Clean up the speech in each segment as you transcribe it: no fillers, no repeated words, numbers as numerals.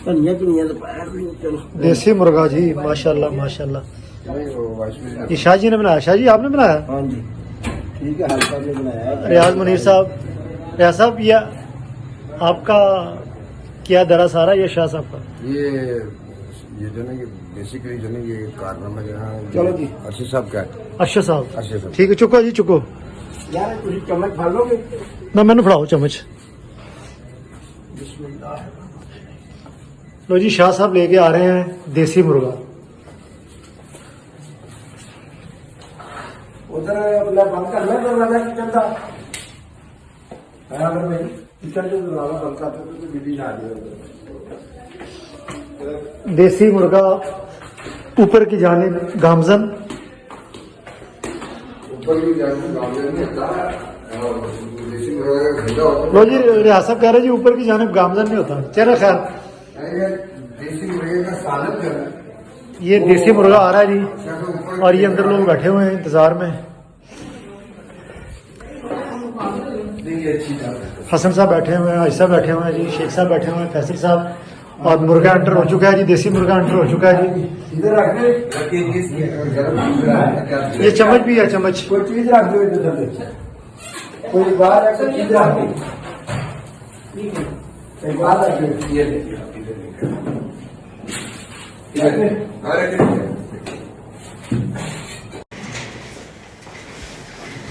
धनिया धुनिया तो पाया भी नहीं, चलो। देसी मुर्गा जी, माशाल्लाह माशाल्लाह। ये शाह जी ने बनाया? शाह जी आपने बनाया? हाँ जी ठीक है, हल्का भी बनाया है। रियाज मुनीर साहब, रियाज साहब ये आपका क्या दरा सारा ये शाह साहब का? ये जो ना ये बेसिकली जो ना ये कारनामा जो है चलो जी। अर्शद साहब का है। अच्छा साहब, अर्शद साहब ठीक है, चुको जी चुको। यार तुम चम्मच खा लोगे? ना मैंने फड़ाओ चम्मच। बिस्मिल्लाह। लो जी, शाह साहब लेके आ रहे हैं देसी मुर्गा। उधर अपना बंद करना दरवाजा किचन का। अगर मैं किचन का दरवाजा बंद करता तो दीदी आ रही है। देसी मुर्गा ऊपर की जानिब गामजन। ऊपर भी जाने गाँव में नहीं होता है और देसी मुर्गा का घंटा होता लो जी, रियाज साहब कह रहे जी ऊपर की जानिब गामजन नहीं होता। चलो खैर, है। ये देसी मुर्गे का सालन जो है ये देसी मुर्गा आ रहा है जी, ऊपर और ये अंदर लोग बैठे हुए हैं इंतजार में। ये अच्छी बात है। हसन साहब बैठे हुए हैं, आयशा बैठे हुए हैं जी, शेख साहब बैठे हुए हैं, फैसल साहब, और मुर्गा एंटर हो चुका है जी, देसी मुर्गा एंटर हो चुका है जी। इधर रख दे। ये चम्मच भी है, चम्मच। कोई चीज रख दो इधर से। कोई बाहर है कोई चीज रख दो। एक बात रख दो। ये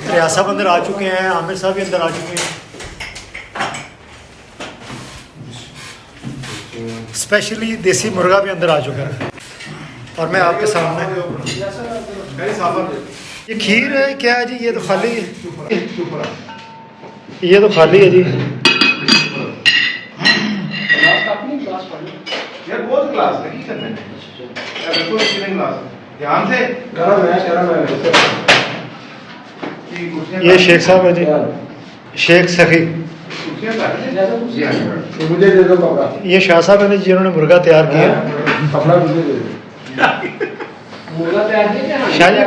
रियाज साहब अंदर आ चुके हैं, आमिर साहब भी अंदर आ चुके हैं। स्पेशली देसी मुर्गा भी अंदर आ चुका है और मैं आपके सामने। ये खीर है क्या है जी? ये तो खाली है, ये तो खाली है जी। यार बहुत क्लास है, की करना है बिल्कुल सीलिंग क्लास ध्यान से। गरम है गरम है। ये शेख साहब है जी, शेख सखी। मुझे दे दो कपड़ा। ये शाह साहब है जी, जिन्होंने मुर्गा तैयार किया। कपड़ा मुझे दे दो। शाह जी,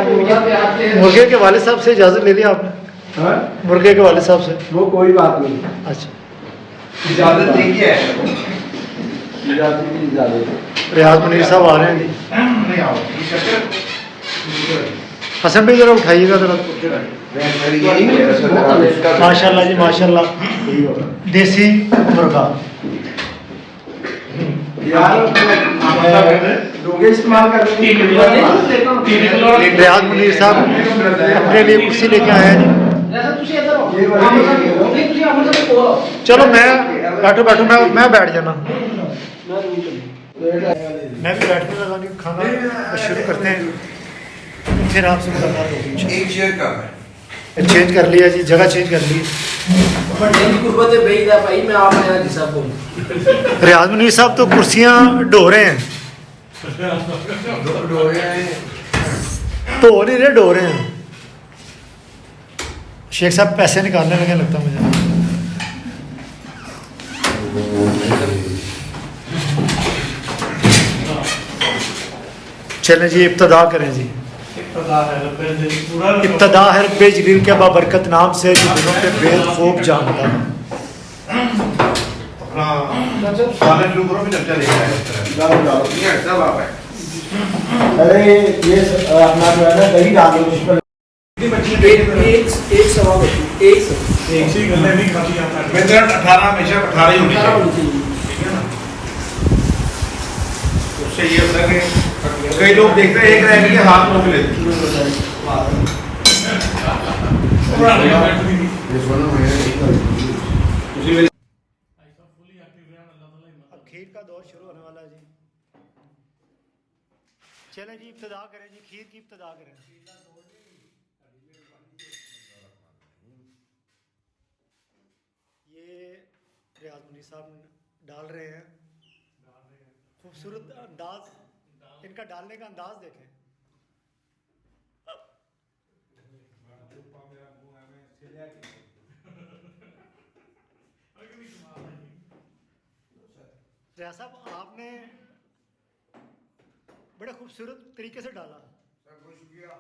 मुर्गे के वालिद साहब से इजाजत ले लिया आपने? हाँ? मुर्गे के वालिद साहब से? वो कोई बात नहीं। अच्छा, इजाजत देखिए इजाजत की इजाजत। रियाज मुनीर साहब आ रहे हैं जी। नहीं आओ ये शक्कर हसन भाई जरा उठाइएगा जरा। माशाल्लाह जी माशाल्लाह, देसी मुर्गा। यार लोगे इस्तेमाल कर रियाज मुनीर साहब अपने लिए कुर्सी लेके आए हैं जी। चलो मैं बैठो बैठो, मैं बैठ जाना। मैं भी बैठने लगा कि खाना शुरू करते हैं, फिर आपसे मुलाकात होगी। एक शेयर का चेंज कर लिया जी, जगह चेंज कर ली। रियाज मुनीर साहब तो कुर्सियां ढो रहे हैं, तो नहीं रहे, ढो रहे हैं। शेख साहब पैसे निकालने लगे लगता मुझे। चलें जी, इब्तदा करें जी। इब्तदा है रब्बे जलील के बाबरकत नाम से, जो दिनों पे बेद खूब जानता है। अपना सालन शुरू करो फिर चर्चा देखा है इस तरह ये सब आप है। अरे ये अपना जो है ना दही डाल दो उसमें। एक सवा एक ही गले नहीं खाती जाता है। मैं तेरा 18 हमेशा 18 ही होनी चाहिए, ठीक है ना। उससे ये होता है कि कई लोग देखते हैं एक रह के हाथ रोक लेते हैं। अब खीर का दौर शुरू होने वाला है जी। चलें जी, इब्तदा करें जी, खीर की इब्तदा करें। ये रियाज मुनीर साहब डाल रहे हैं, खूबसूरत अंदाज, इनका डालने का अंदाज देखें। रियाज साहब आपने बड़े खूबसूरत तरीके से डाला। बहुत शुक्रिया।